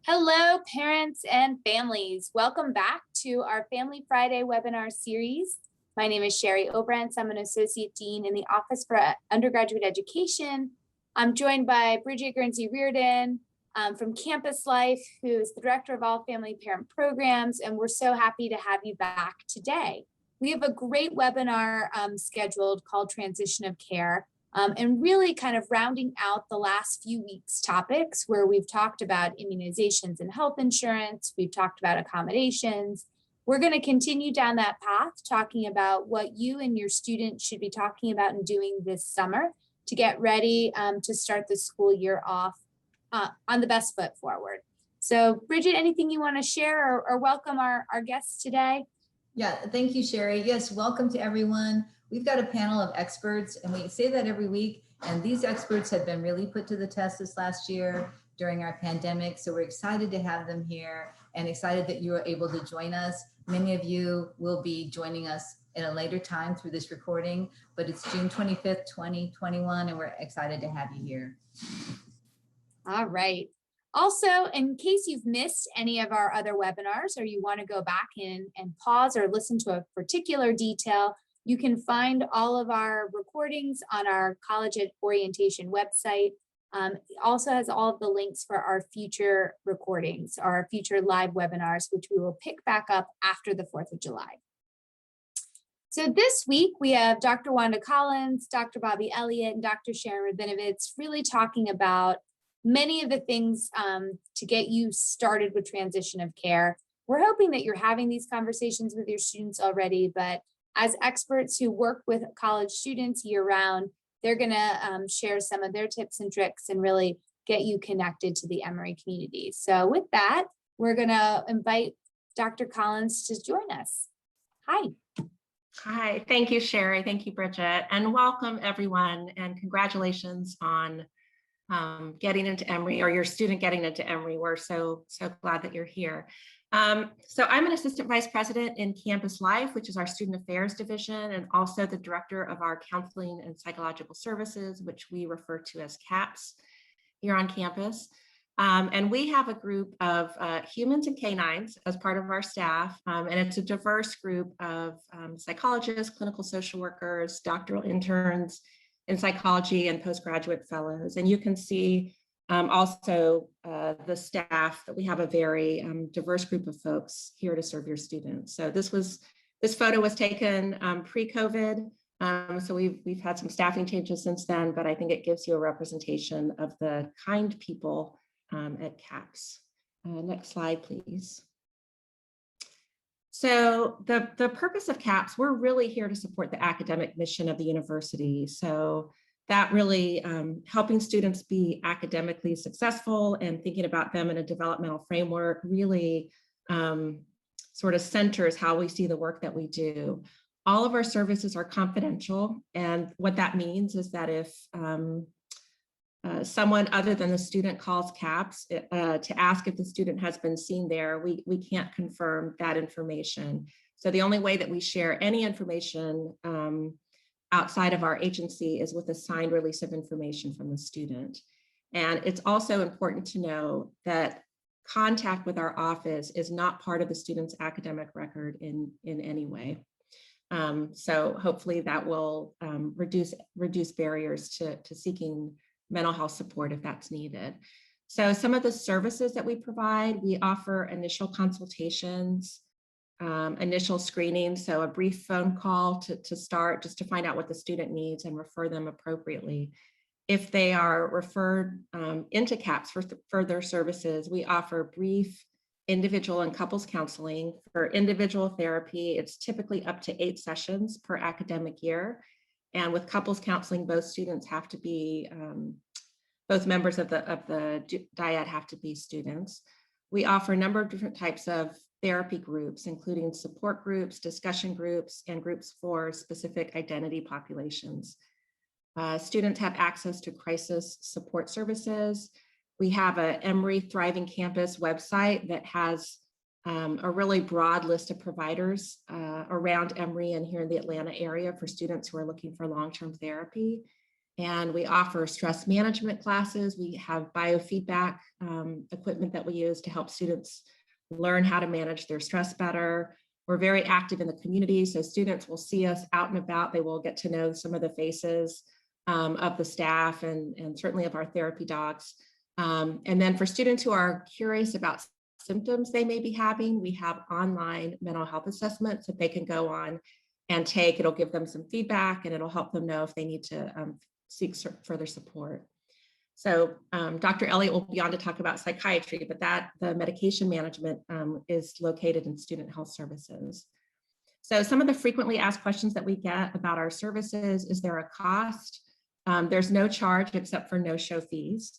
Hello, parents and families. Welcome back to our Family Friday webinar series. My name is Sherry Obrentz. I'm an Associate Dean in the Office for Undergraduate Education. I'm joined by Bridget Guernsey Reardon from Campus Life, who is the Director of all Family Parent Programs, and we're so happy to have you back today. We have a great webinar scheduled called Transition of Care. And really kind of rounding out the last few weeks topics where we've talked about immunizations and health insurance, we've talked about accommodations. We're going to continue down that path, talking about what you and your students should be talking about and doing this summer to get ready to start the school year off on the best foot forward. So Bridget, anything you want to share or welcome our guests today? Yeah, thank you, Sherry. Yes, welcome to everyone. We've got a panel of experts, and we say that every week, and these experts have been really put to the test this last year during our pandemic, so we're excited to have them here and excited that you are able to join us. Many of you will be joining us at a later time through this recording, but it's June 25th, 2021, and we're excited to have you here. All right. Also, in case you've missed any of our other webinars or you want to go back in and pause or listen to a particular detail, you can find all of our recordings on our college orientation website. It also has all of the links for our future recordings, our future live webinars, which we will pick back up after the 4th of July. So this week we have Dr. Wanda Collins, Dr. Bobby Elliott, and Dr. Sharon Rabinovitz really talking about many of the things to get you started with transition of care. We're hoping that you're having these conversations with your students already, but as experts who work with college students year round, they're gonna share some of their tips and tricks and really get you connected to the Emory community. So with that, we're gonna invite Dr. Collins to join us. Hi. Hi, thank you, Sherry. Thank you, Bridget, and welcome everyone, and congratulations on getting into Emory, or your student getting into Emory. We're so glad that you're here. So I'm an assistant vice president in Campus Life, which is our student affairs division, and also the director of our counseling and psychological services, which we refer to as CAPS here on campus. And we have a group of humans and canines as part of our staff, and it's a diverse group of psychologists, clinical social workers, doctoral interns in psychology, and postgraduate fellows. And you can see also the staff that we have a very diverse group of folks here to serve your students. So this photo was taken pre-COVID. So we've had some staffing changes since then, but I think it gives you a representation of the kind people at CAPS. Next slide, please. So the purpose of CAPS, we're really here to support the academic mission of the university. So that really helping students be academically successful and thinking about them in a developmental framework really sort of centers how we see the work that we do. All of our services are confidential, and what that means is that if someone other than the student calls CAPS to ask if the student has been seen there, we can't confirm that information. So the only way that we share any information outside of our agency is with a signed release of information from the student. And it's also important to know that contact with our office is not part of the student's academic record in any way. So hopefully that will reduce barriers to seeking mental health support if that's needed. So some of the services that we provide, we offer initial consultations, initial screening, so a brief phone call to start, just to find out what the student needs and refer them appropriately. If they are referred into CAPS for further services, we offer brief individual and couples counseling. For individual therapy, it's typically up to 8 sessions per academic year. And with couples counseling, both students have to be, both members of the dyad have to be students. We offer a number of different types of therapy groups, including support groups, discussion groups, and groups for specific identity populations. Students have access to crisis support services. We have a Emory Thriving Campus website that has a really broad list of providers around Emory and here in the Atlanta area for students who are looking for long-term therapy. And we offer stress management classes. We have biofeedback equipment that we use to help students learn how to manage their stress better. We're very active in the community, so students will see us out and about. They will get to know some of the faces of the staff and certainly of our therapy dogs. And then for students who are curious about symptoms they may be having, we have online mental health assessments that they can go on and take. It'll give them some feedback and it'll help them know if they need to seek further support. So Dr. Elliott will be on to talk about psychiatry, but the medication management is located in student health services. So some of the frequently asked questions that we get about our services: is there a cost? There's no charge except for no-show fees.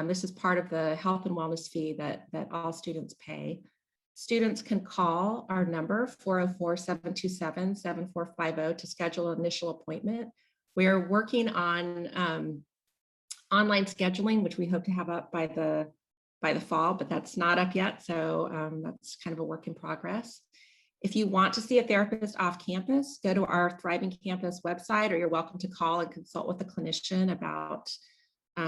This is part of the health and wellness fee that all students pay. Students can call our number 404-727-7450 to schedule an initial appointment. We are working on online scheduling, which we hope to have up by the fall, but that's not up yet. So that's kind of a work in progress. If you want to see a therapist off campus, go to our Thriving Campus website, or you're welcome to call and consult with a clinician about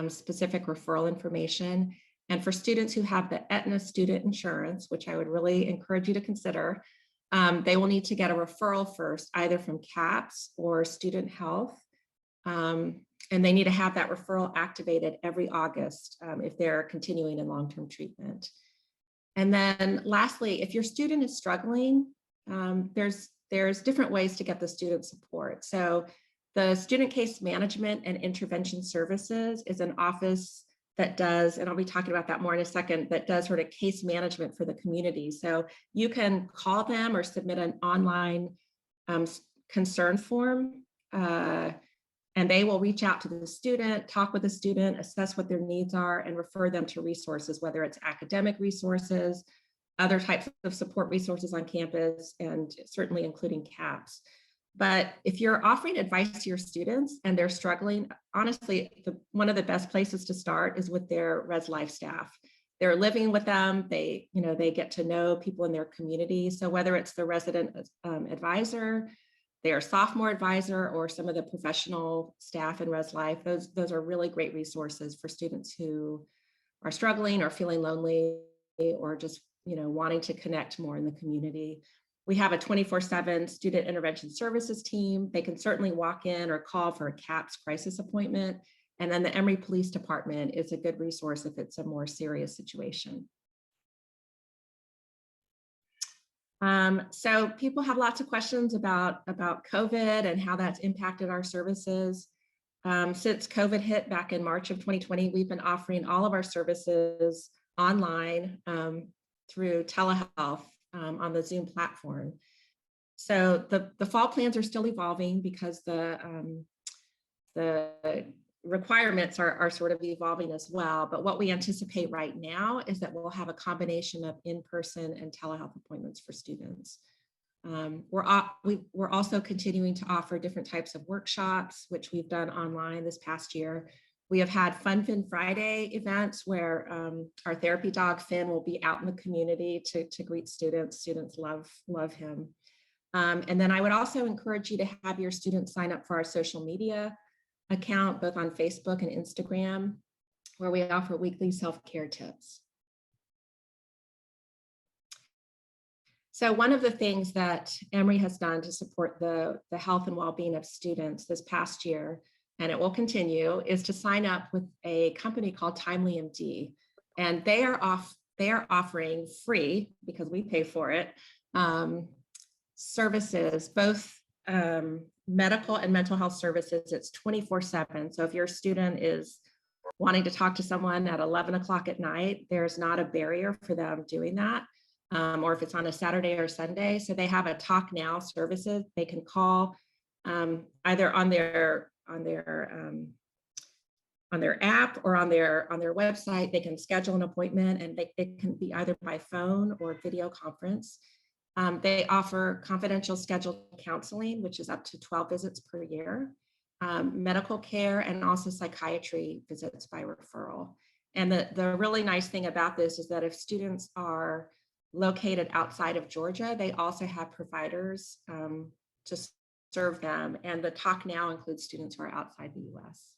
specific referral information. And for students who have the Aetna student insurance, which I would really encourage you to consider, they will need to get a referral first, either from CAPS or Student Health. And they need to have that referral activated every August if they're continuing in long-term treatment. And then lastly, if your student is struggling, there's different ways to get the student support. So the Student Case Management and Intervention Services is an office that does, and I'll be talking about that more in a second, that does sort of case management for the community. So you can call them or submit an online concern form, and they will reach out to the student, talk with the student, assess what their needs are, and refer them to resources, whether it's academic resources, other types of support resources on campus, and certainly including CAPS. But if you're offering advice to your students and they're struggling, honestly, one of the best places to start is with their Res Life staff. They're living with them, they get to know people in their community. So whether it's the resident advisor, their sophomore advisor, or some of the professional staff in Res Life, those are really great resources for students who are struggling or feeling lonely, or just wanting to connect more in the community. We have a 24/7 student intervention services team. They can certainly walk in or call for a CAPS crisis appointment. And then the Emory Police Department is a good resource if it's a more serious situation. So people have lots of questions about COVID and how that's impacted our services. Since COVID hit back in March of 2020, we've been offering all of our services online through telehealth on the Zoom platform. So the fall plans are still evolving because the requirements are sort of evolving as well. But what we anticipate right now is that we'll have a combination of in-person and telehealth appointments for students. We're also continuing to offer different types of workshops, which we've done online this past year. We have had Fun Fin Friday events where our therapy dog Finn will be out in the community to greet students. Students love him. And then I would also encourage you to have your students sign up for our social media account, both on Facebook and Instagram, where we offer weekly self-care tips. So one of the things that Emory has done to support the health and well-being of students this past year, and it will continue, is to sign up with a company called timelyMD. And they are offering free, because we pay for it, services, both medical and mental health services. It's 24/7. So if your student is wanting to talk to someone at 11 o'clock at night, there's not a barrier for them doing that. Or if it's on a Saturday or Sunday. So they have a Talk Now services. They can call either on their app or on their website. They can schedule an appointment, and it can be either by phone or video conference. They offer confidential scheduled counseling, which is up to 12 visits per year, medical care, and also psychiatry visits by referral. And the really nice thing about this is that if students are located outside of Georgia, they also have providers to serve them. And the Talk Now includes students who are outside the US.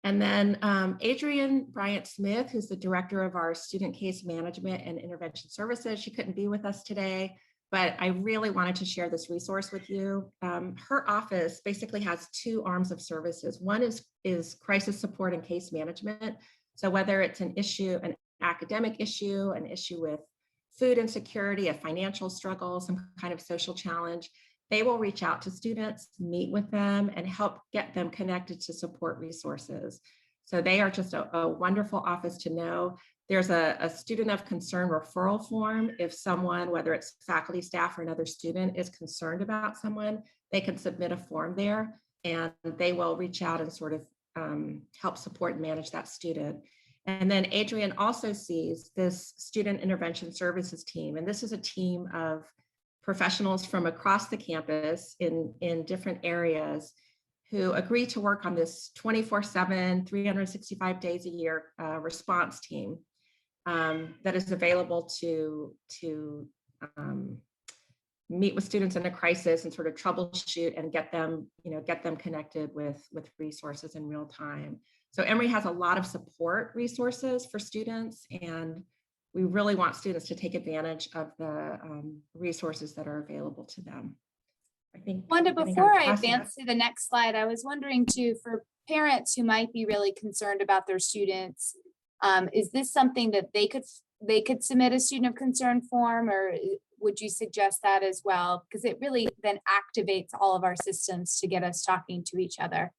And then Adrienne Bryant-Smith, who's the director of our student case management and intervention services. She couldn't be with us today, but I really wanted to share this resource with you. Her office basically has two arms of services. One is crisis support and case management. So whether it's an issue, an academic issue, an issue with food insecurity, a financial struggle, some kind of social challenge, they will reach out to students, meet with them, and help get them connected to support resources. So they are just a wonderful office to know. There's a student of concern referral form. If someone, whether it's faculty, staff, or another student is concerned about someone, they can submit a form there and they will reach out and sort of help support and manage that student. And then Adrienne also sees this student intervention services team. And this is a team of professionals from across the campus in different areas who agree to work on this 24/7, 365 days a year response team that is available to meet with students in a crisis and sort of troubleshoot and get them connected with resources in real time. So Emory has a lot of support resources for students, and we really want students to take advantage of the resources that are available to them. I think. Wanda, before I passing it. advance to the next slide, I was wondering too, for parents who might be really concerned about their students, is this something that they could submit a student of concern form, or would you suggest that as well? Because it really then activates all of our systems to get us talking to each other.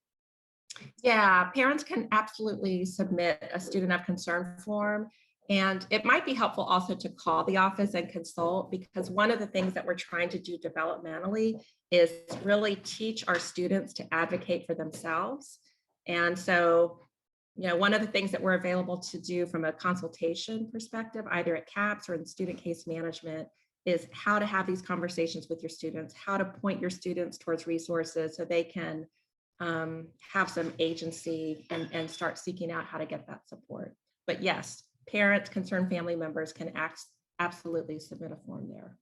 Yeah, parents can absolutely submit a student of concern form. And it might be helpful also to call the office and consult, because one of the things that we're trying to do developmentally is really teach our students to advocate for themselves. And so, one of the things that we're available to do from a consultation perspective, either at CAPS or in student case management, is how to have these conversations with your students, how to point your students towards resources so they can have some agency and start seeking out how to get that support. But yes, parents, concerned family members can absolutely submit a form there.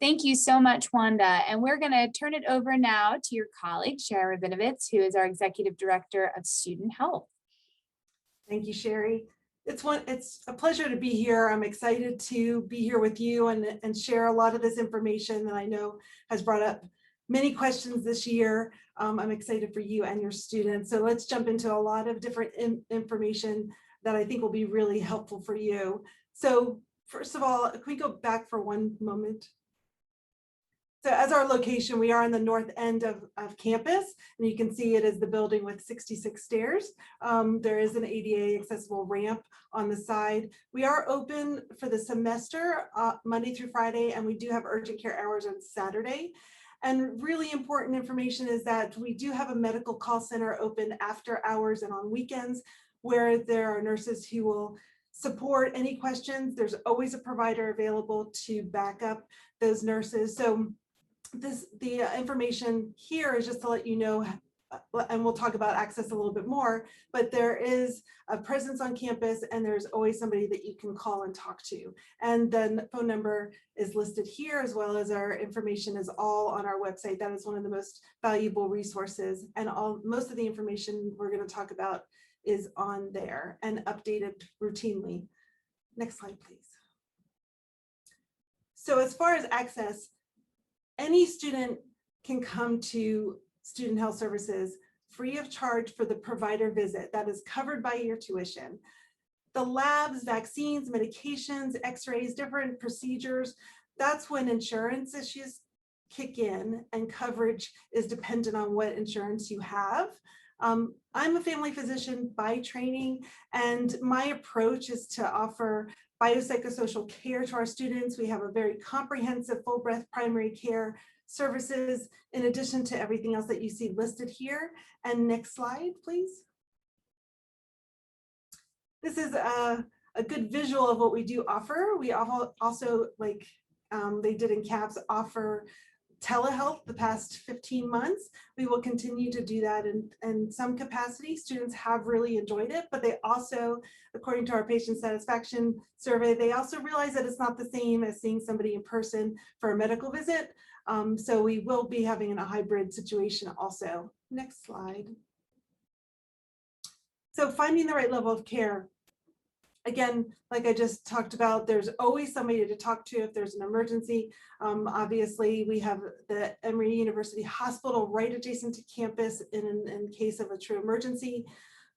Thank you so much, Wanda. And we're going to turn it over now to your colleague, Sharon Rabinovitz, who is our Executive Director of Student Health. Thank you, Sherry. It's a pleasure to be here. I'm excited to be here with you and share a lot of this information that I know has brought up many questions this year. I'm excited for you and your students. So let's jump into a lot of different information that I think will be really helpful for you. So first of all, can we go back for one moment? So as our location, we are on the north end of campus, and you can see it is the building with 66 stairs. There is an ADA accessible ramp on the side. We are open for the semester, Monday through Friday, and we do have urgent care hours on Saturday. And really important information is that we do have a medical call center open after hours and on weekends, where there are nurses who will support any questions. There's always a provider available to back up those nurses. So the information here is just to let you know, and we'll talk about access a little bit more, but there is a presence on campus and there's always somebody that you can call and talk to. And then the phone number is listed here, as well as our information is all on our website. That is one of the most valuable resources, and most of the information we're going to talk about is on there and updated routinely. Next slide, please. So as far as access, any student can come to Student Health Services free of charge for the provider visit that is covered by your tuition. The labs, vaccines, medications, x-rays, different procedures, that's when insurance issues kick in and coverage is dependent on what insurance you have. I'm a family physician by training, and my approach is to offer biopsychosocial care to our students. We have a very comprehensive full breadth primary care services in addition to everything else that you see listed here. And next slide, please. This is a good visual of what we do offer. We also, like they did in CAPS, offer telehealth the past 15 months. We will continue to do that in some capacity. Students have really enjoyed it, but they also, according to our patient satisfaction survey, they also realize that it's not the same as seeing somebody in person for a medical visit. So we will be having a hybrid situation also. Next slide. So finding the right level of care. Again, like I just talked about, there's always somebody to talk to if there's an emergency. Obviously, we have the Emory University Hospital right adjacent to campus in case of a true emergency.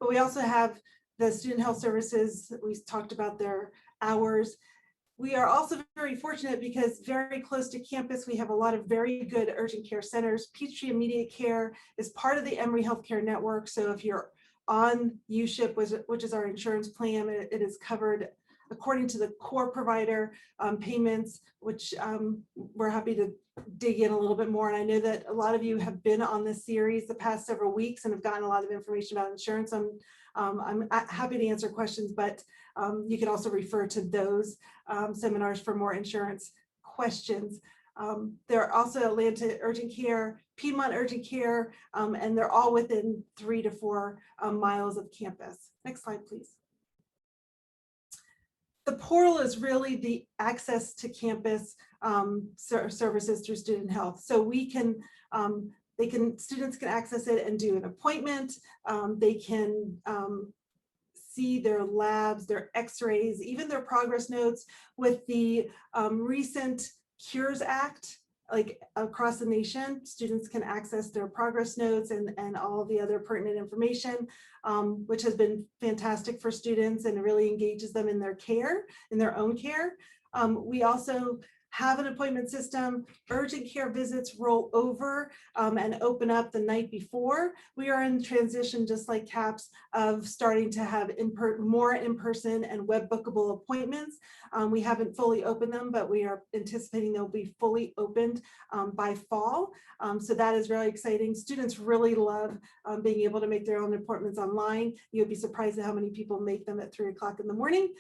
But we also have the Student Health Services. We talked about their hours. We are also very fortunate because very close to campus, we have a lot of very good urgent care centers. Peachtree Immediate Care is part of the Emory Healthcare Network. So if you're on USHIP, which is our insurance plan, it is covered according to the core provider payments, which we're happy to dig in a little bit more. And I know that a lot of you have been on this series the past several weeks and have gotten a lot of information about insurance. I'm happy to answer questions, but you can also refer to those seminars for more insurance questions. There are also Atlanta Urgent Care, Piedmont Urgent Care, and they're all within 3 to 4 miles of campus. Next slide, please. The portal is really the access to campus services through Student Health. So we can, students can access it and do an appointment. They can see their labs, their x-rays, even their progress notes. With the recent Cures Act, like across the nation, students can access their progress notes and all of the other pertinent information, which has been fantastic for students and really engages them in their care, in their own care. We also have an appointment system. Urgent care visits roll over and open up the night before. We are in transition, just like CAPS, of starting to have more in-person and web bookable appointments. We haven't fully opened them, but we are anticipating they'll be fully opened by fall. So that is really exciting. Students really love being able to make their own appointments online. You'd be surprised at how many people make them at 3 o'clock in the morning.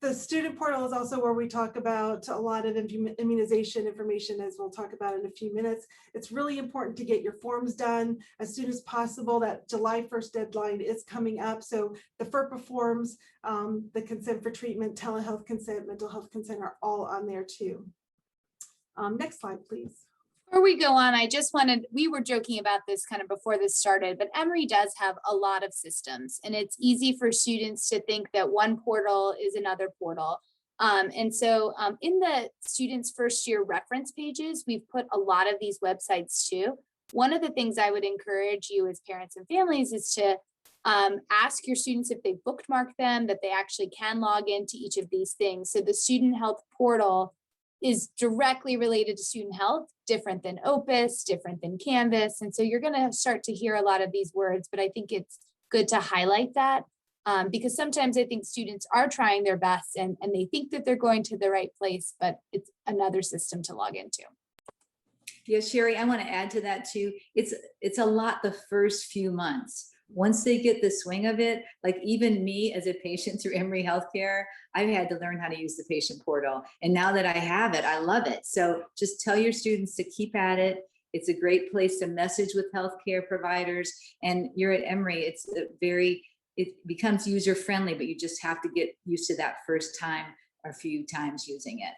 The student portal is also where we talk about a lot of immunization information, as we'll talk about in a few minutes. It's really important to get your forms done as soon as possible. That July 1st deadline is coming up. So the FERPA forms, the consent for treatment, telehealth consent, mental health consent are all on there too. Next slide, please. Before we go on, I just wanted, we were joking about this kind of before this started, but Emory does have a lot of systems, and it's easy for students to think that one portal is another portal. And so in the students' first year reference pages, we've put a lot of these websites too. One of the things I would encourage you as parents and families is to ask your students if they bookmark them, that they actually can log into each of these things. So the student health portal is directly related to student health, different than Opus, different than Canvas. And so you're going to start to hear a lot of these words, but I think it's good to highlight that because sometimes I think students are trying their best and they think that they're going to the right place, but it's another system to log into. Yeah, Sherry, I want to add to that too. It's a lot the first few months. Once they get the swing of it, like even me as a patient through Emory Healthcare, I've had to learn how to use the patient portal. And now that I have it, I love it. So just tell your students to keep at it. It's a great place to message with healthcare providers. And you're at Emory, it becomes user friendly, but you just have to get used to that first time or few times using it.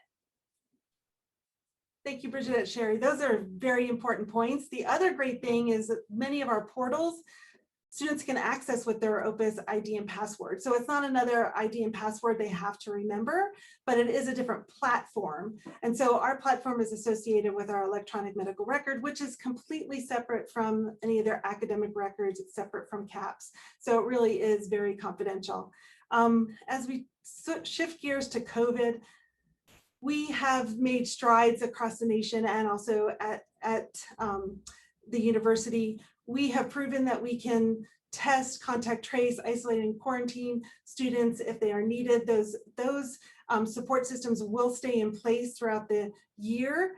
Thank you, Bridget and Sherry. Those are very important points. The other great thing is that many of our portals, students can access with their Opus ID and password. So it's not another ID and password they have to remember, but it is a different platform. And so our platform is associated with our electronic medical record, which is completely separate from any of their academic records. It's separate from CAPS. So it really is very confidential. As we shift gears to COVID, we have made strides across the nation and also at the university. We have proven that we can test, contact trace, isolate, and quarantine students if they are needed. Those support systems will stay in place throughout the year.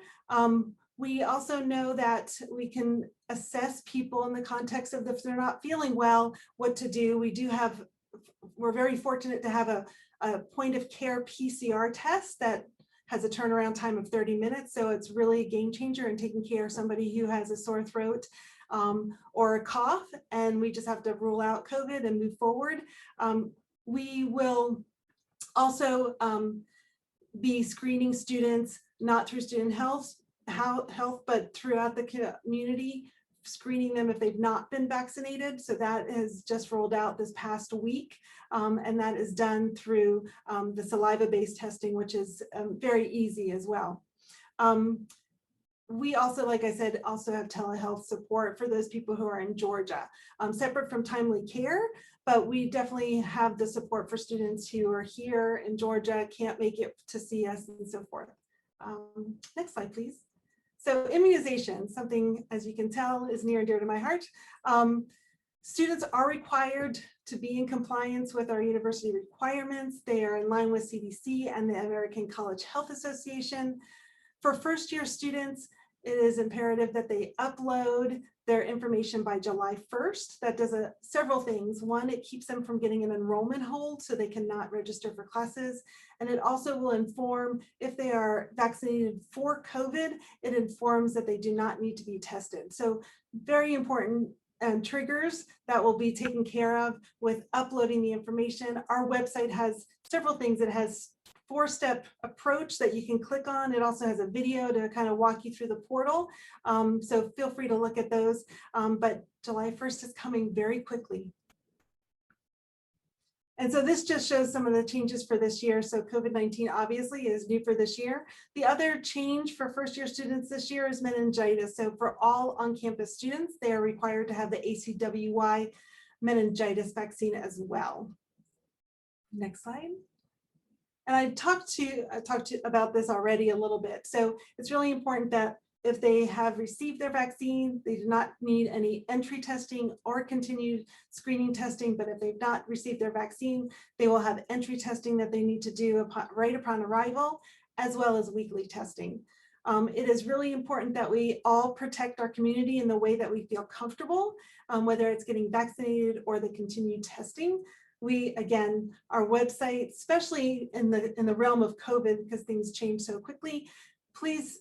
We also know that we can assess people in the context of if they're not feeling well, what to do. We're very fortunate to have a point of care PCR test that has a turnaround time of 30 minutes. So it's really a game changer in taking care of somebody who has a sore throat or a cough, and we just have to rule out COVID and move forward. We will also be screening students, not through Student Health, health, but throughout the community, screening them if they've not been vaccinated. So that is just rolled out this past week. And that is done through the saliva-based testing, which is very easy as well. We also, like I said, also have telehealth support for those people who are in Georgia, separate from timely care, but we definitely have the support for students who are here in Georgia, can't make it to see us and so forth. Next slide, please. So immunization, something, as you can tell, is near and dear to my heart. Students are required to be in compliance with our university requirements. They are in line with CDC and the American College Health Association. For first-year students, it is imperative that they upload their information by July 1st. That does several things. One, it keeps them from getting an enrollment hold so they cannot register for classes. And it also will inform if they are vaccinated for COVID, it informs that they do not need to be tested. So very important triggers that will be taken care of with uploading the information. Our website has several things. It has 4-step approach that you can click on. It also has a video to kind of walk you through the portal. So feel free to look at those. But July 1st is coming very quickly. And so this just shows some of the changes for this year. So COVID-19 obviously is new for this year. The other change for first-year students this year is meningitis. So for all on-campus students, they are required to have the ACWY meningitis vaccine as well. Next slide. And I talked about this already a little bit. So it's really important that if they have received their vaccine, they do not need any entry testing or continued screening testing. But if they've not received their vaccine, they will have entry testing that they need to do right upon arrival, as well as weekly testing. It is really important that we all protect our community in the way that we feel comfortable, whether it's getting vaccinated or the continued testing. We, again, our website, especially in the realm of COVID, because things change so quickly, please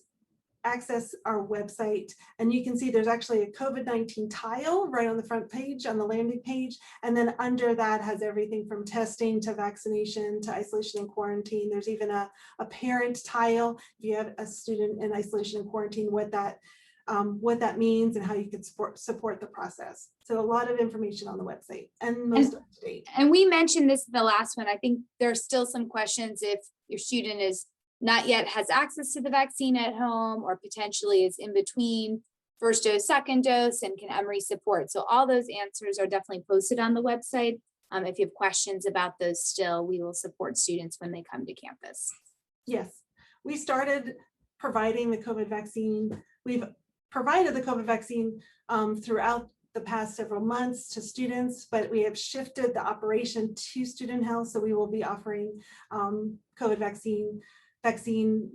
access our website. And you can see there's actually a COVID-19 tile right on the front page, on the landing page. And then under that has everything from testing to vaccination to isolation and quarantine. There's even a parent tile. If you have a student in isolation and quarantine, what that means and how you can support the process. So a lot of information on the website and most up to date. And we mentioned this in the last one. I think there's still some questions if your student is not yet has access to the vaccine at home or potentially is in between first dose, second dose, and can Emory support. So all those answers are definitely posted on the website. If you have questions about those still, we will support students when they come to campus. Yes, we started providing the COVID vaccine. We've provided the COVID vaccine throughout the past several months to students, but we have shifted the operation to student health. So we will be offering COVID vaccine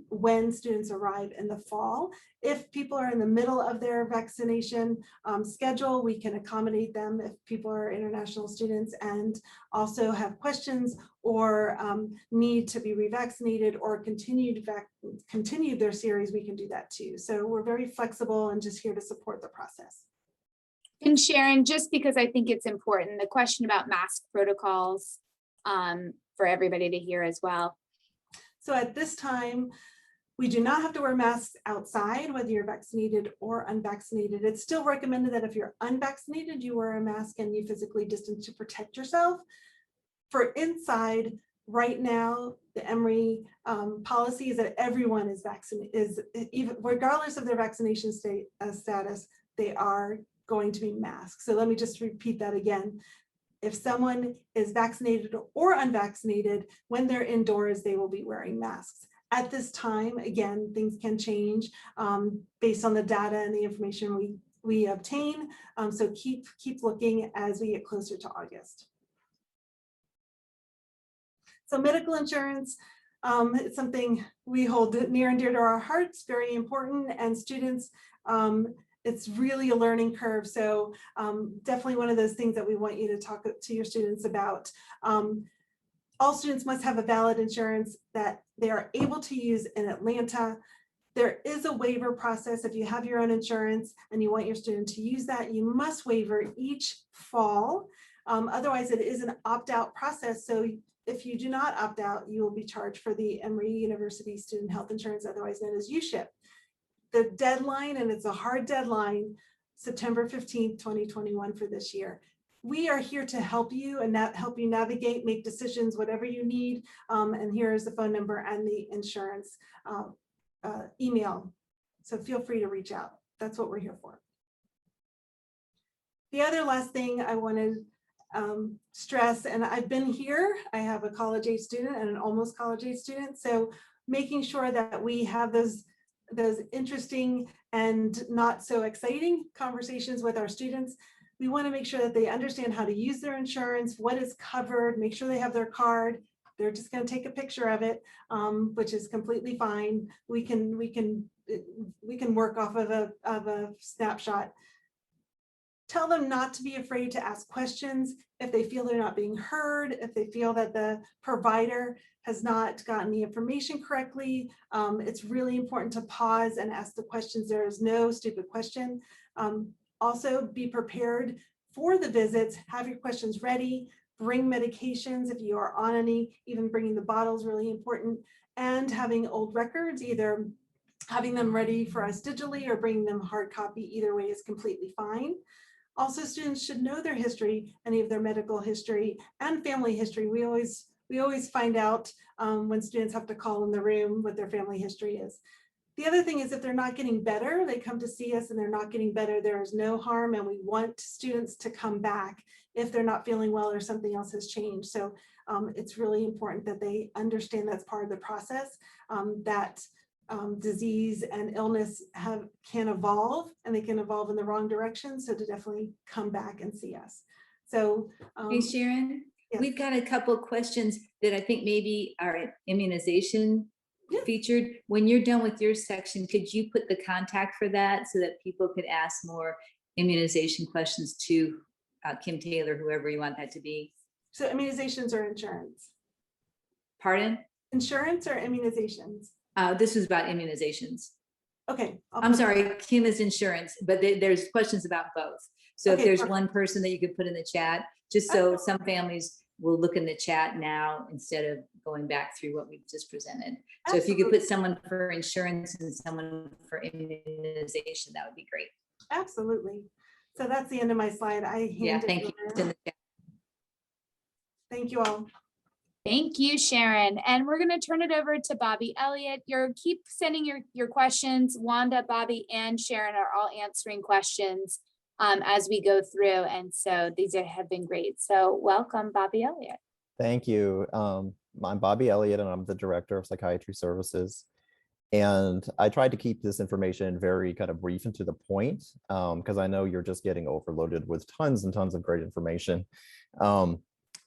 when students arrive in the fall. If people are in the middle of their vaccination schedule, we can accommodate them if people are international students and also have questions or need to be revaccinated or continue their series, we can do that too. So we're very flexible and just here to support the process. And Sharon, just because I think it's important, the question about mask protocols for everybody to hear as well. So at this time, we do not have to wear masks outside, whether you're vaccinated or unvaccinated. It's still recommended that if you're unvaccinated, you wear a mask and you physically distance to protect yourself. For inside, right now, the Emory policy is that everyone is vaccinated, even regardless of their vaccination status, they are going to be masked. So let me just repeat that again. If someone is vaccinated or unvaccinated, when they're indoors, they will be wearing masks. At this time, again, things can change based on the data and the information we obtain. So keep looking as we get closer to August. So medical insurance, it's something we hold near and dear to our hearts, very important, and students, it's really a learning curve. So definitely one of those things that we want you to talk to your students about. All students must have a valid insurance that they are able to use in Atlanta. There is a waiver process. If you have your own insurance and you want your student to use that, you must waiver each fall. Otherwise, it is an opt-out process. So if you do not opt out, you will be charged for the Emory University Student Health Insurance, otherwise known as USHIP. the deadline, and it's a hard deadline, September 15th, 2021 for this year. We are here to help you and help you navigate, make decisions, whatever you need. And here is the phone number and the insurance email. So feel free to reach out. That's what we're here for. The other last thing I want to stress, and I've been here, I have a college age student and an almost college age student. So making sure that we have those interesting and not so exciting conversations with our students. We want to make sure that they understand how to use their insurance, what is covered, make sure they have their card. They're just going to take a picture of it, which is completely fine. We can work off of a snapshot. Tell them not to be afraid to ask questions if they feel they're not being heard, if they feel that the provider has not gotten the information correctly. It's really important to pause and ask the questions. There is no stupid question. Also, be prepared for the visits. Have your questions ready. Bring medications if you are on any, even bringing the bottles, really important. And having old records, either having them ready for us digitally or bringing them hard copy, either way is completely fine. Also, students should know their history, any of their medical history and family history. We always find out when students have to call in the room what their family history is. The other thing is, if they're not getting better, they come to see us and they're not getting better, there is no harm, and we want students to come back if they're not feeling well or something else has changed. So it's really important that they understand that's part of the process, that disease and illness can evolve, and they can evolve in the wrong direction. So to definitely come back and see us. So hey, Sharon, yes. We've got a couple of questions that I think maybe are immunization featured. When you're done with your section, could you put the contact for that so that people could ask more immunization questions to Kim Taylor, whoever you want that to be? So immunizations or insurance? Pardon? Insurance or immunizations? This was about immunizations. Okay. I'm sorry, Kim is insurance, but there's questions about both. So Okay, if there's perfect. one person that you could put in the chat, just so some families will look in the chat now instead of going back through what we've just presented. So if you could put someone for insurance and someone for immunization, that would be great. Absolutely. So that's the end of my slide. Yeah, thank you. It's in the chat. Thank you all. Thank you, Sharon. And we're going to turn it over to Bobby Elliott. Keep sending your questions. Wanda, Bobby, and Sharon are all answering questions as we go through. And so these have been great. So welcome, Bobby Elliott. Thank you. I'm Bobby Elliott, and I'm the Director of Psychiatry Services. And I tried to keep this information very kind of brief and to the point, because I know you're just getting overloaded with tons and tons of great information.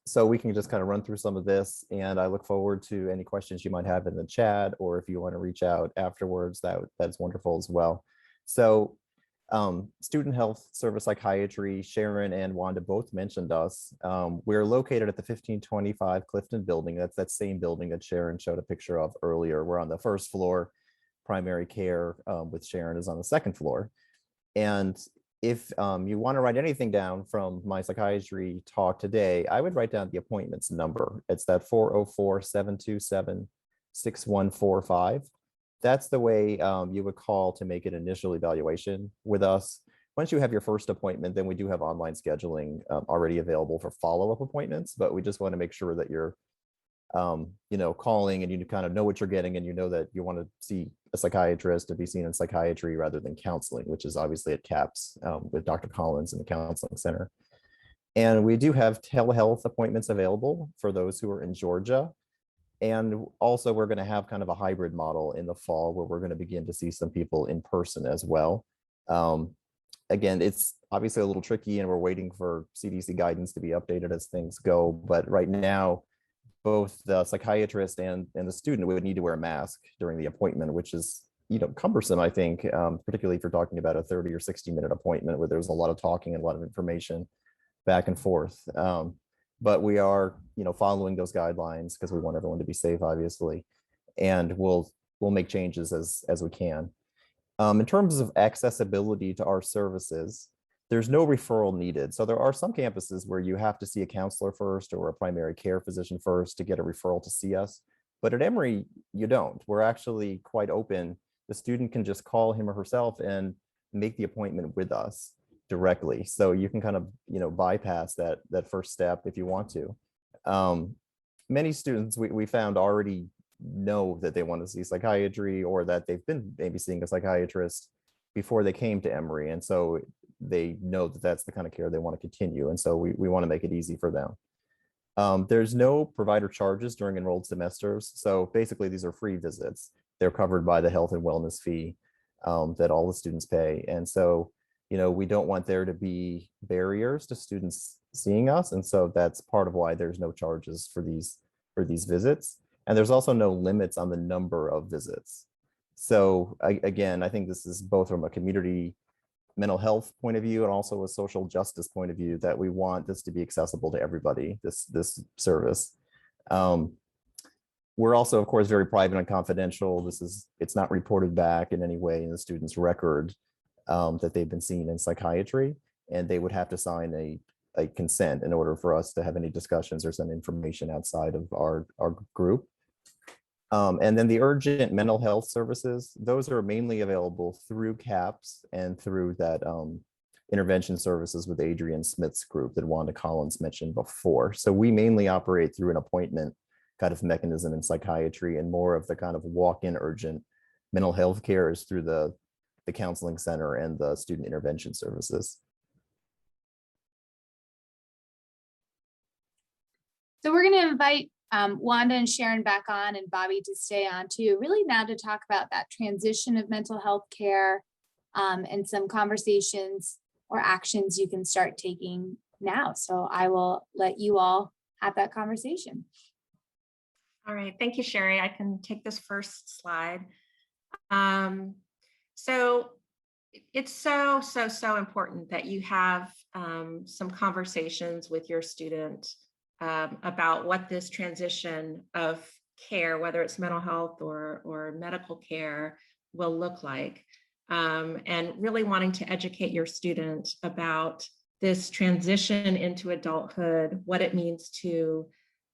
So we can just kind of run through some of this, and I look forward to any questions you might have in the chat, or if you want to reach out afterwards, that's wonderful as well. So Student Health Service Psychiatry, Sharon and Wanda both mentioned us. We're located at the 1525 Clifton building. That's that same building that Sharon showed a picture of earlier. We're on the first floor. Primary care with Sharon is on the second floor. And if you want to write anything down from my psychiatry talk today, I would write down the appointments number. It's that 404-727-6145. That's the way you would call to make an initial evaluation with us. Once you have your first appointment, then we do have online scheduling already available for follow-up appointments, but we just want to make sure that you're calling and you kind of know what you're getting, and you know that you want to see a psychiatrist to be seen in psychiatry rather than counseling, which is obviously at CAPS with Dr. Collins in the counseling center. And we do have telehealth appointments available for those who are in Georgia. And also we're going to have kind of a hybrid model in the fall where we're going to begin to see some people in person as well. Again, it's obviously a little tricky, and we're waiting for CDC guidance to be updated as things go. But right now, both the psychiatrist and the student would need to wear a mask during the appointment, which is cumbersome, I think, particularly if you're talking about a 30 or 60-minute appointment where there's a lot of talking and a lot of information back and forth. But we are following those guidelines because we want everyone to be safe, obviously, and we'll make changes as we can. In terms of accessibility to our services, there's no referral needed. So there are some campuses where you have to see a counselor first or a primary care physician first to get a referral to see us. But at Emory, you don't. We're actually quite open the student can just call him or herself and make the appointment with us directly. So you can kind of, bypass that first step if you want to. Many students we found already know that they want to see psychiatry, or that they've been maybe seeing a psychiatrist before they came to Emory. And so they know that that's the kind of care they want to continue. And so we want to make it easy for them. There's no provider charges during enrolled semesters. So basically these are free visits. They're covered by the health and wellness fee that all the students pay. And so, we don't want there to be barriers to students seeing us. And so that's part of why there's no charges for these visits. And there's also no limits on the number of visits. So again, I think this is both from a community mental health point of view and also a social justice point of view, that we want this to be accessible to everybody, this service. We're also, of course, very private and confidential. It's not reported back in any way in the student's record that they've been seen in psychiatry, and they would have to sign a consent in order for us to have any discussions or send information outside of our group. And then the urgent mental health services, those are mainly available through CAPS and through that intervention services with Adrian Smith's group that Wanda Collins mentioned before. So we mainly operate through an appointment kind of mechanism in psychiatry, and more of the kind of walk-in urgent mental health care is through the counseling center and the student intervention services. So we're going to invite Wanda and Sharon back on, and Bobby to stay on too, really now to talk about that transition of mental health care and some conversations or actions you can start taking now. So I will let you all have that conversation. All right, thank you, Sherry. I can take this first slide. So it's so important that you have some conversations with your student about what this transition of care, whether it's mental health or medical care, will look like. And really wanting to educate your student about this transition into adulthood, what it means to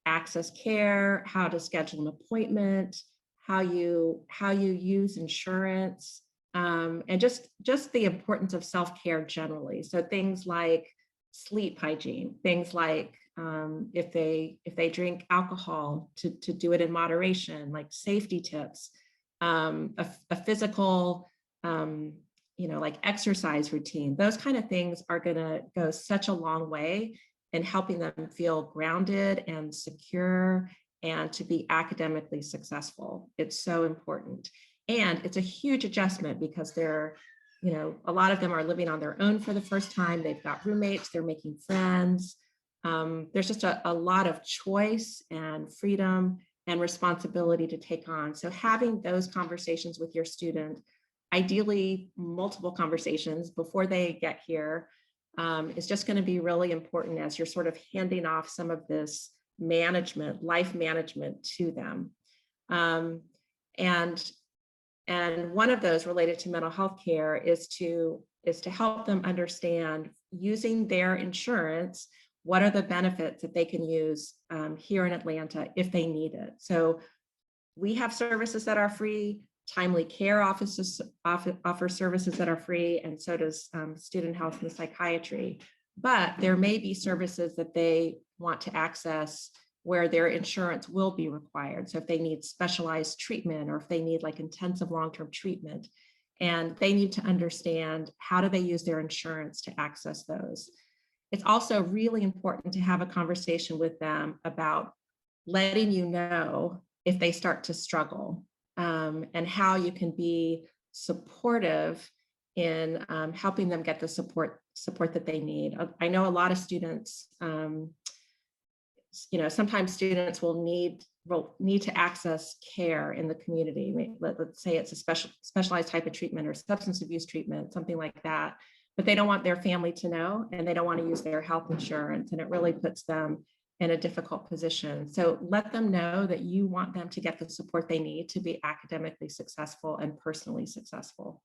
access care, how to schedule an appointment, how you use insurance, and just the importance of self-care generally. So things like sleep hygiene, things like if they drink alcohol, to do it in moderation, like safety tips, a physical like exercise routine. Those kind of things are going to go such a long way in helping them feel grounded and secure and to be academically successful. It's so important. And it's a huge adjustment because they're, a lot of them are living on their own for the first time. They've got roommates, they're making friends. There's just a lot of choice and freedom and responsibility to take on. So having those conversations with your student, ideally multiple conversations before they get here, is just going to be really important as you're sort of handing off some of this life management to them. And one of those related to mental health care is to help them understand, using their insurance, what are the benefits that they can use here in Atlanta if they need it. So we have services that are free. Timely Care offices offer services that are free, and so does student health and psychiatry. But there may be services that they want to access where their insurance will be required. So if they need specialized treatment, or if they need like intensive long-term treatment, and they need to understand how do they use their insurance to access those. It's also really important to have a conversation with them about letting you know if they start to struggle, and how you can be supportive in helping them get the support that they need. I know a lot of students, sometimes students will need to access care in the community. Let's say it's a specialized type of treatment or substance abuse treatment, something like that, but they don't want their family to know, and they don't want to use their health insurance, and it really puts them in a difficult position. So let them know that you want them to get the support they need to be academically successful and personally successful.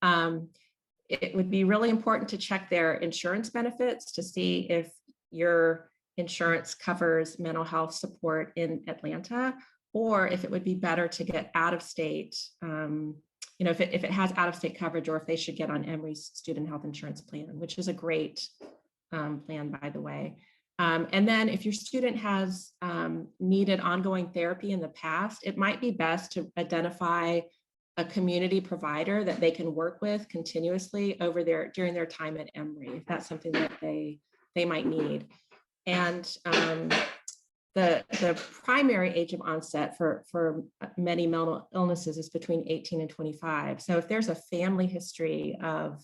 It would be really important to check their insurance benefits to see if your insurance covers mental health support in Atlanta, or if it would be better to get out of state you know, if it has out-of-state coverage, or if they should get on Emory's student health insurance plan, which is a great plan, by the way. And then if your student has needed ongoing therapy in the past, it might be best to identify a community provider that they can work with continuously during their time at Emory, if that's something that they might need. And the primary age of onset for many mental illnesses is between 18 and 25. So if there's a family history of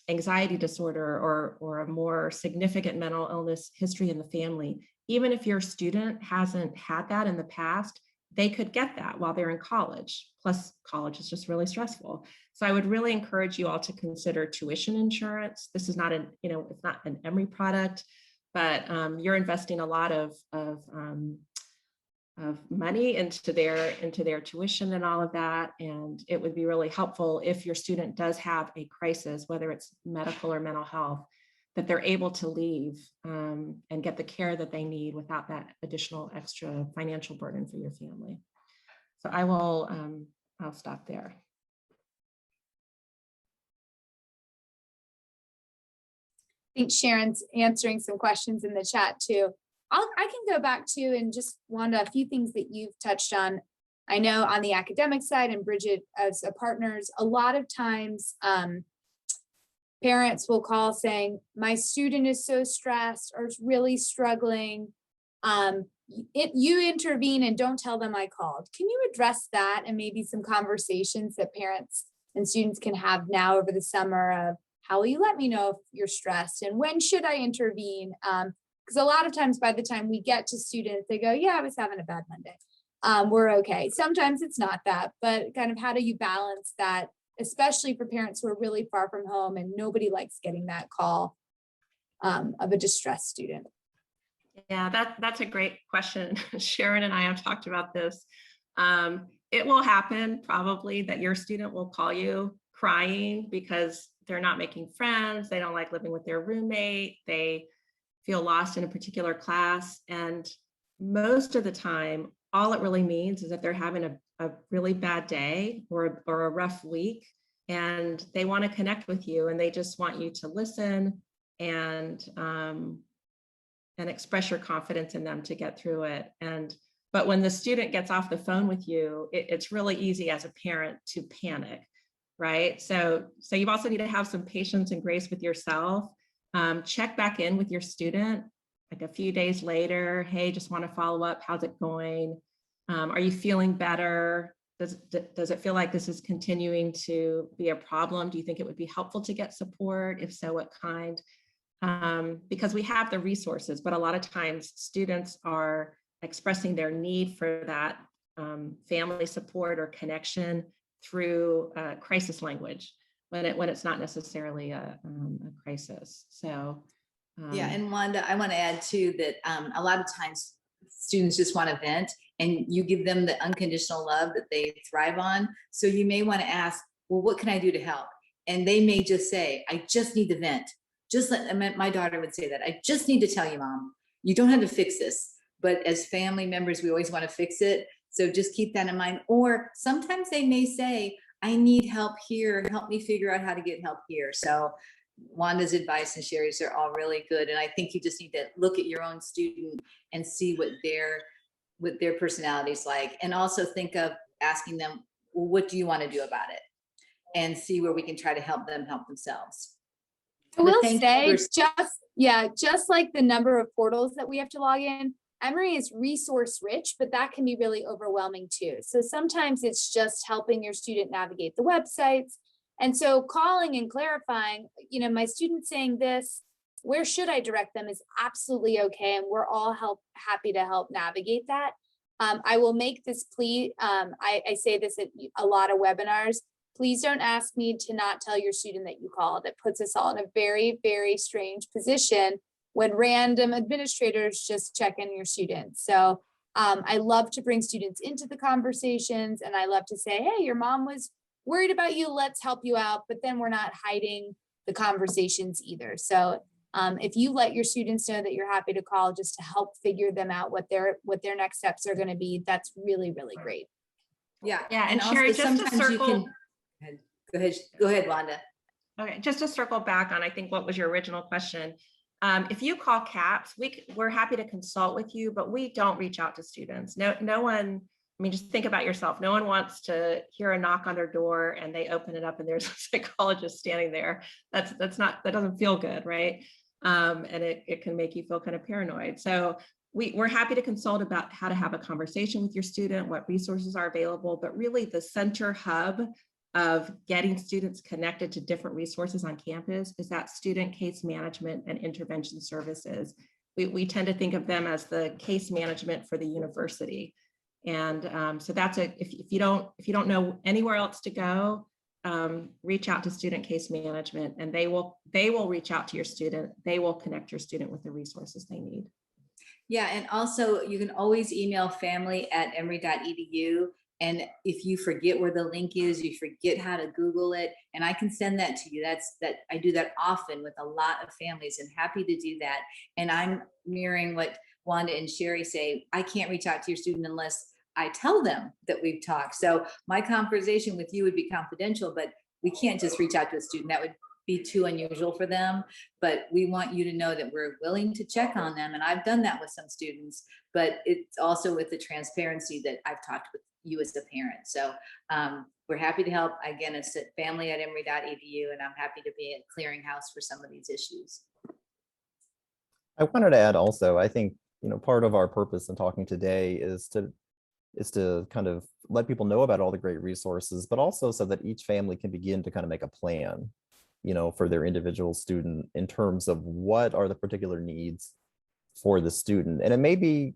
anxiety disorder or a more significant mental illness history in the family, even if your student hasn't had that in the past, they could get that while they're in college. Plus, college is just really stressful. So I would really encourage you all to consider tuition insurance. This is not it's not an Emory product, but you're investing a lot of money into their tuition and all of that. And it would be really helpful if your student does have a crisis, whether it's medical or mental health, that they're able to leave and get the care that they need without that additional extra financial burden for your family. So I'll stop there. I think Sharon's answering some questions in the chat too. I can go back to, and just Wanda, a few things that you've touched on. I know on the academic side, and Bridget as a partners, a lot of times parents will call saying, my student is so stressed or is really struggling. You intervene and don't tell them I called. Can you address that, and maybe some conversations that parents and students can have now over the summer of, how will you let me know if you're stressed, and when should I intervene? Because a lot of times by the time we get to students, they go, yeah, I was having a bad Monday. We're okay. Sometimes it's not that, but kind of how do you balance that, especially for parents who are really far from home and nobody likes getting that call of a distressed student? Yeah, that's a great question. Sharon and I have talked about this. It will happen probably that your student will call you crying because they're not making friends. They don't like living with their roommate. They feel lost in a particular class. And most of the time, all it really means is that they're having a really bad day or a rough week, and they want to connect with you, and they just want you to listen and express your confidence in them to get through it. But when the student gets off the phone with you, it's really easy as a parent to panic, right? So you also need to have some patience and grace with yourself. Check back in with your student like a few days later. Hey, just want to follow up. How's it going? Are you feeling better? Does it feel like this is continuing to be a problem? Do you think it would be helpful to get support? If so, what kind? Because we have the resources, but a lot of times students are expressing their need for that family support or connection through crisis language when it's not necessarily a crisis. So yeah, and Wanda, I want to add too that a lot of times students just want to vent, and you give them the unconditional love that they thrive on. So you may want to ask, well, what can I do to help? And they may just say, I just need to vent. My daughter would say that. I just need to tell you, Mom, you don't have to fix this. But as family members, we always want to fix it. So just keep that in mind. Or sometimes they may say, I need help here. Help me figure out how to get help here. So Wanda's advice and Sherry's are all really good. And I think you just need to look at your own student and see what their personality's like. And also think of asking them, well, what do you want to do about it? And see where we can try to help them help themselves. I will say, just like the number of portals that we have to log in, Emory is resource rich, but that can be really overwhelming too. So sometimes it's just helping your student navigate the websites. And so calling and clarifying, my student saying this, where should I direct them is absolutely okay. And we're all happy to help navigate that. I will make this plea. I say this at a lot of webinars. Please don't ask me to not tell your student that you called. It puts us all in a very, very strange position when random administrators just check in your students. So I love to bring students into the conversations, and I love to say, hey, your mom was worried about you. Let's help you out. But then we're not hiding the conversations either. So if you let your students know that you're happy to call just to help figure them out what their next steps are going to be, that's really, really great. Yeah. Yeah, and also Sherry, just to sometimes you circle- go ahead, Wanda. Okay, just to circle back on, I think what was your original question. If you call CAPS, we're happy to consult with you, but we don't reach out to students. No one, I mean, just think about yourself. No one wants to hear a knock on their door and they open it up and there's a psychologist standing there. That doesn't feel good, right? And it can make you feel kind of paranoid. So we're happy to consult about how to have a conversation with your student, what resources are available, but really the center hub of getting students connected to different resources on campus is that student case management and intervention services. We tend to think of them as the case management for the university. And so that's if you don't know anywhere else to go, reach out to student case management and they will reach out to your student. They will connect your student with the resources they need. Yeah, and also you can always email family@emory.edu. And if you forget where the link is, you forget how to Google it, and I can send that to you. I do that often with a lot of families and happy to do that. And I'm mirroring what Wanda and Sherry say. I can't reach out to your student unless I tell them that we've talked. So my conversation with you would be confidential, but we can't just reach out to a student. That would be too unusual for them. But we want you to know that we're willing to check on them. And I've done that with some students, but it's also with the transparency that I've talked with you as a parent. So we're happy to help. Again, it's at family@emory.edu, and I'm happy to be a clearinghouse for some of these issues. I wanted to add also, I think, part of our purpose in talking today is to kind of let people know about all the great resources, but also so that each family can begin to kind of make a plan, for their individual student in terms of what are the particular needs for the student. And it may be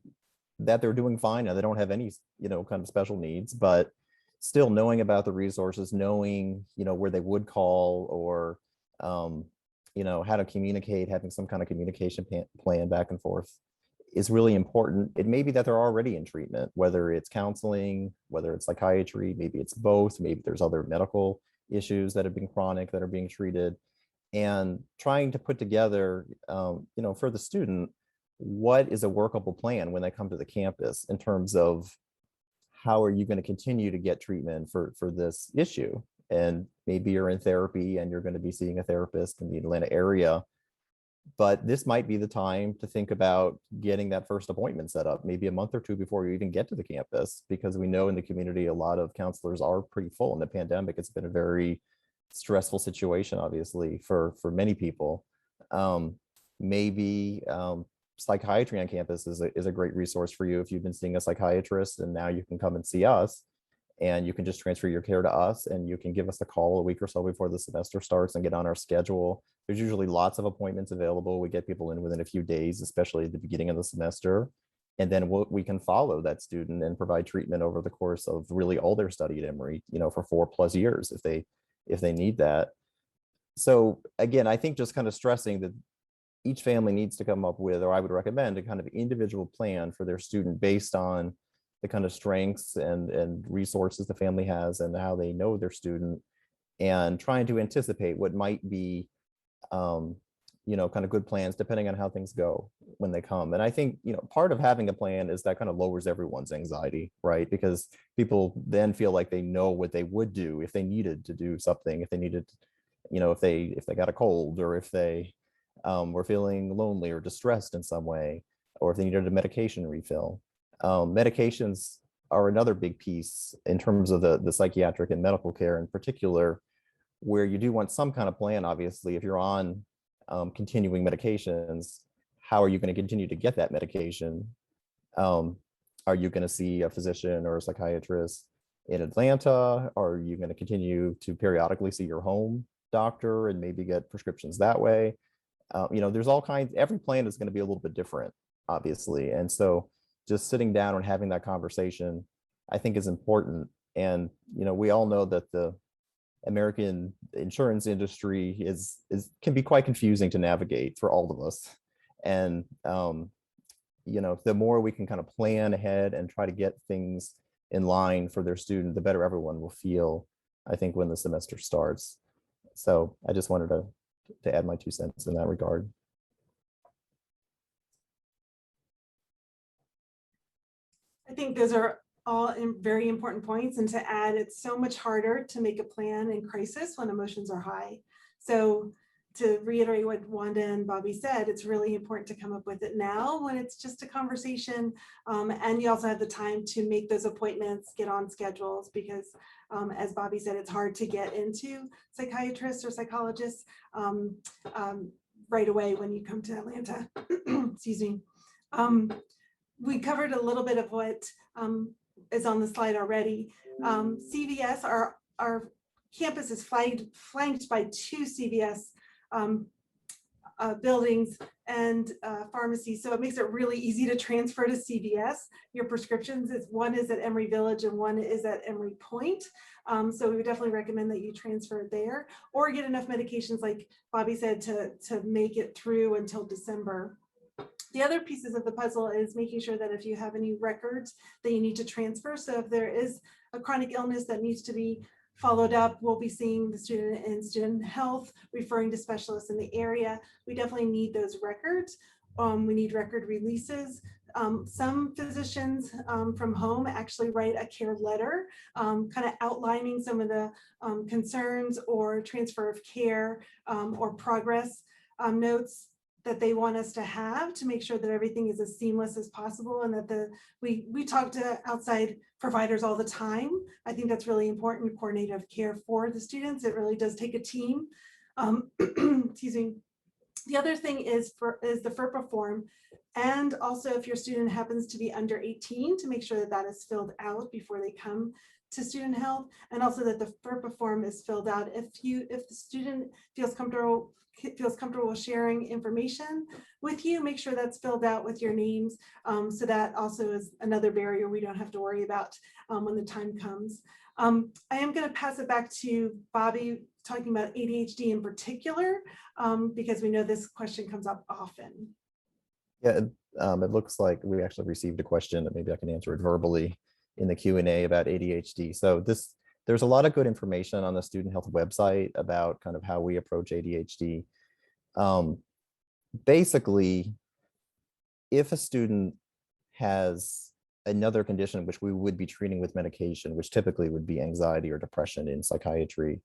that they're doing fine and they don't have any, kind of special needs, but still knowing about the resources, knowing, where they would call or, how to communicate, having some kind of communication plan back and forth is really important. It may be that they're already in treatment, whether it's counseling, whether it's psychiatry, maybe it's both, maybe there's other medical issues that have been chronic that are being treated, and trying to put together, for the student, what is a workable plan when they come to the campus in terms of how are you going to continue to get treatment for this issue? And maybe you're in therapy and you're going to be seeing a therapist in the Atlanta area, but this might be the time to think about getting that first appointment set up, maybe a month or two before you even get to the campus, because we know in the community, a lot of counselors are pretty full. In the pandemic, it's been a very stressful situation, obviously, for many people. Maybe psychiatry on campus is a great resource for you if you've been seeing a psychiatrist, and now you can come and see us and you can just transfer your care to us, and you can give us a call a week or so before the semester starts and get on our schedule. There's usually lots of appointments available. We get people in within a few days, especially at the beginning of the semester. And then we can follow that student and provide treatment over the course of really all their study at Emory, for 4+ years if they need that. So again, I think just kind of stressing that each family needs to come up with, or I would recommend, a kind of individual plan for their student based on the kind of strengths and resources the family has and how they know their student, and trying to anticipate what might be, kind of good plans depending on how things go when they come. And I think, part of having a plan is that kind of lowers everyone's anxiety, right? Because people then feel like they know what they would do if they needed to do something, if they needed, if they got a cold, or if they were feeling lonely or distressed in some way, or if they needed a medication refill. Medications are another big piece in terms of the psychiatric and medical care in particular, where you do want some kind of plan. Obviously, if you're on continuing medications, how are you going to continue to get that medication? Are you going to see a physician or a psychiatrist in Atlanta? Are you going to continue to periodically see your home doctor and maybe get prescriptions that way? There's all kinds, every plan is going to be a little bit different, obviously. And so just sitting down and having that conversation, I think, is important. And, we all know that the American insurance industry can be quite confusing to navigate for all of us. And, the more we can kind of plan ahead and try to get things in line for their student, the better everyone will feel, I think, when the semester starts. So I just wanted to add my 2 cents in that regard. I think those are very important points, and to add, it's so much harder to make a plan in crisis when emotions are high. So to reiterate what Wanda and Bobby said, it's really important to come up with it now when it's just a conversation. And you also have the time to make those appointments, get on schedules, because as Bobby said, it's hard to get into psychiatrists or psychologists right away when you come to Atlanta. Excuse me. We covered a little bit of what is on the slide already. CVS, our campus is flanked by 2 CVS buildings and pharmacies, so it makes it really easy to transfer to CVS. Your prescriptions, one is at Emory Village and one is at Emory Point. So we would definitely recommend that you transfer it there, or get enough medications, like Bobby said, to make it through until December. The other pieces of the puzzle is making sure that if you have any records that you need to transfer. So if there is a chronic illness that needs to be followed up, we'll be seeing the student in student health, referring to specialists in the area. We definitely need those records. We need record releases. Some physicians from home actually write a care letter, kind of outlining some of the concerns or transfer of care or progress notes that they want us to have to make sure that everything is as seamless as possible, and that we talk to outside providers all the time. I think that's really important, coordinative care for the students. It really does take a team. Excuse me. The other thing is the FERPA form, and also if your student happens to be under 18, to make sure that that is filled out before they come to student health, and also that the FERPA form is filled out if the student feels comfortable with sharing information with you. Make sure that's filled out with your names, so that also is another barrier we don't have to worry about when the time comes. I am going to pass it back to Bobby, talking about ADHD in particular, because we know this question comes up often. Yeah, it looks like we actually received a question that maybe I can answer it verbally in the Q&A about ADHD. So there's a lot of good information on the Student Health website about kind of how we approach ADHD. Basically, if a student has another condition which we would be treating with medication, which typically would be anxiety or depression in psychiatry,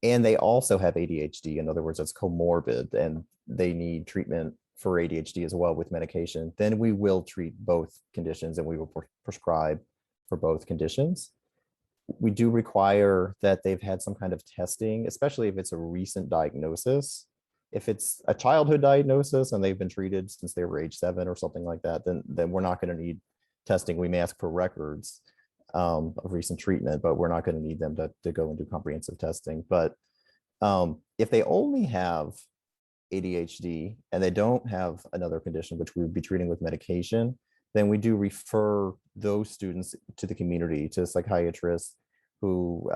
and they also have ADHD, in other words, it's comorbid and they need treatment for ADHD as well with medication, then we will treat both conditions and we will prescribe for both conditions. We do require that they've had some kind of testing, especially if it's a recent diagnosis. If it's a childhood diagnosis and they've been treated since they were age 7 or something like that, then we're not going to need testing. We may ask for records of recent treatment, but we're not going to need them to go and do comprehensive testing. But if they only have ADHD and they don't have another condition which we would be treating with medication, then we do refer those students to the community, to psychiatrists who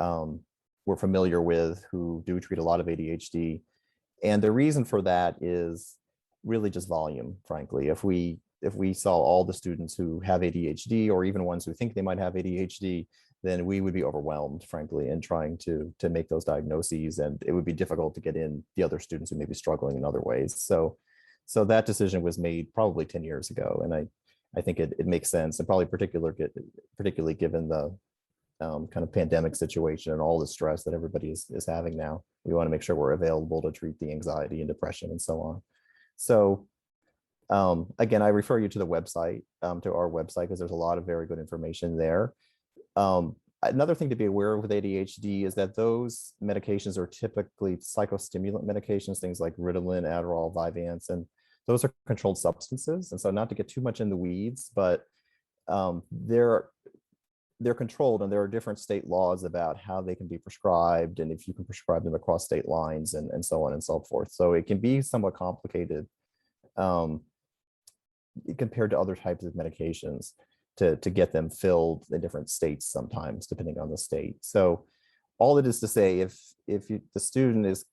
we're familiar with, who do treat a lot of ADHD. And the reason for that is really just volume, frankly. If we saw all the students who have ADHD, or even ones who think they might have ADHD, then we would be overwhelmed, frankly, in trying to make those diagnoses, and it would be difficult to get in the other students who may be struggling in other ways. So that decision was made probably 10 years ago, and I think it makes sense, and probably particularly given the kind of pandemic situation and all the stress that everybody is having now. We want to make sure we're available to treat the anxiety and depression and so on. So again, I refer you to the website, to our website, because there's a lot of very good information there. Another thing to be aware of with ADHD is that those medications are typically psychostimulant medications, things like Ritalin, Adderall, Vyvanse, and those are controlled substances. And so, not to get too much in the weeds, but they're controlled, and there are different state laws about how they can be prescribed and if you can prescribe them across state lines and so on and so forth. So it can be somewhat complicated compared to other types of medications to get them filled in different states sometimes, depending on the state. So all it is to say, if the student is,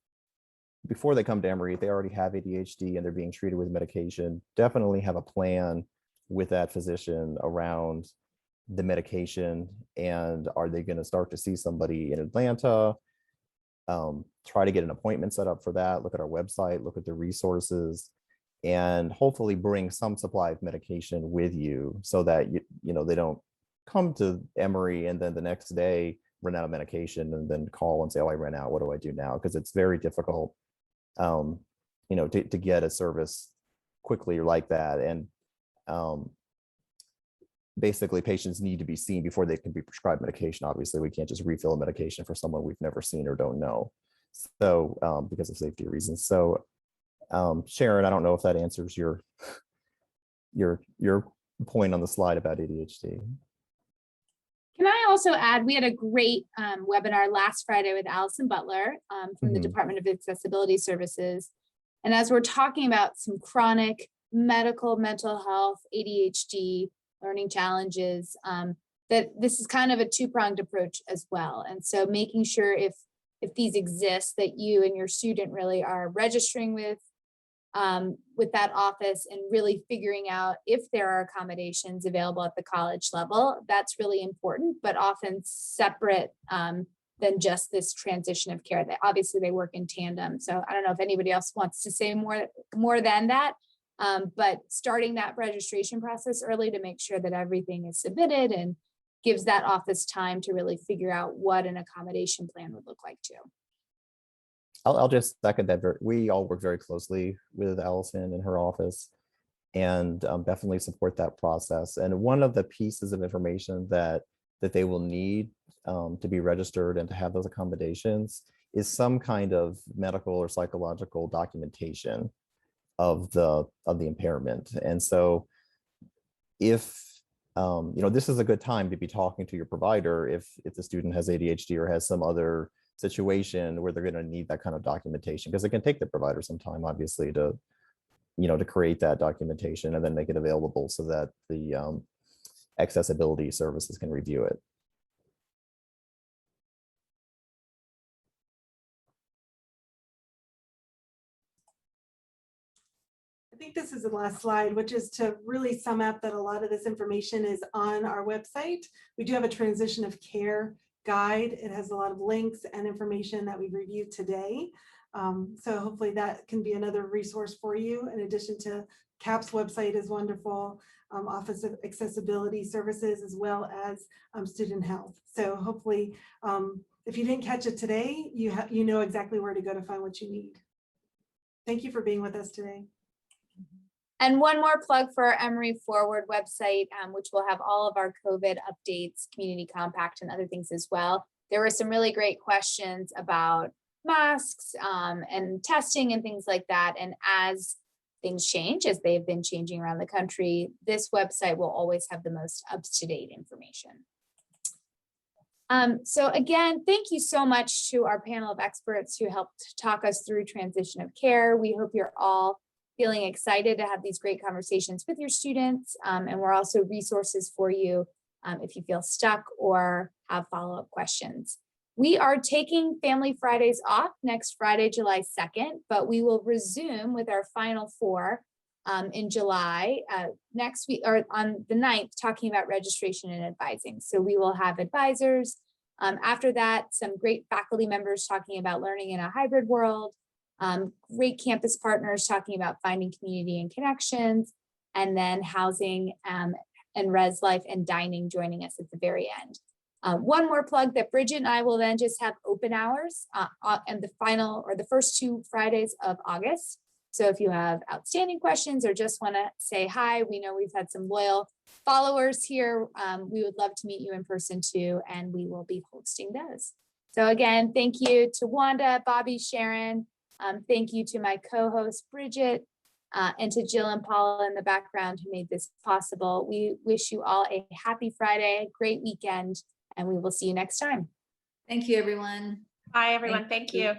before they come to Emory, if they already have ADHD and they're being treated with medication, definitely have a plan with that physician around the medication, and are they going to start to see somebody in Atlanta? Try to get an appointment set up for that. Look at our website, look at the resources, and hopefully bring some supply of medication with you so that you know they don't come to Emory and then the next day run out of medication and then call and say, oh, I ran out. What do I do now? Because it's very difficult, to get a service quickly like that. And basically patients need to be seen before they can be prescribed medication. Obviously, we can't just refill a medication for someone we've never seen or don't know. So because of safety reasons. So Sharon, I don't know if that answers your point on the slide about ADHD. Can I also add, we had a great webinar last Friday with Allison Butler from the Department of Accessibility Services. And as we're talking about some chronic medical, mental health, ADHD, learning challenges, that this is kind of a two-pronged approach as well. And so making sure if these exist, that you and your student really are registering with that office and really figuring out if there are accommodations available at the college level. That's really important, but often separate than just this transition of care. That obviously they work in tandem. So I don't know if anybody else wants to say more than that, but starting that registration process early to make sure that everything is submitted and gives that office time to really figure out what an accommodation plan would look like too. I'll just second that. We all work very closely with Allison in her office and definitely support that process. And one of the pieces of information that they will need to be registered and to have those accommodations is some kind of medical or psychological documentation of the impairment. And so if this is a good time to be talking to your provider if the student has ADHD or has some other situation where they're going to need that kind of documentation, because it can take the provider some time, obviously, to create that documentation and then make it available so that the accessibility services can review it. I think this is the last slide, which is to really sum up that a lot of this information is on our website. We do have a transition of care guide. It has a lot of links and information that we reviewed today. So hopefully that can be another resource for you. In addition to CAP's website is wonderful, Office of Accessibility Services, as well as Student Health. So hopefully, if you didn't catch it today, you know exactly where to go to find what you need. Thank you for being with us today. And one more plug for our Emory Forward website, which will have all of our COVID updates, community compact, and other things as well. There were some really great questions about masks and testing and things like that. And as things change, as they've been changing around the country, this website will always have the most up-to-date information. So again, thank you so much to our panel of experts who helped talk us through transition of care. We hope you're all feeling excited to have these great conversations with your students. And we're also resources for you if you feel stuck or have follow-up questions. We are taking Family Fridays off next Friday, July 2nd, but we will resume with our final 4 in July next week, or on the 9th, talking about registration and advising. So we will have advisors. After that, some great faculty members talking about learning in a hybrid world. Great campus partners talking about finding community and connections, and then housing and res life and dining joining us at the very end. One more plug that Bridget and I will then just have open hours and the first 2 Fridays of August. So if you have outstanding questions or just want to say hi, we know we've had some loyal followers here. We would love to meet you in person too, and we will be hosting those. So again, thank you to Wanda, Bobby, Sharon. Thank you to my co-host, Bridget, and to Jill and Paula in the background who made this possible. We wish you all a happy Friday, great weekend, and we will see you next time. Thank you, everyone. Bye, everyone. Thank you.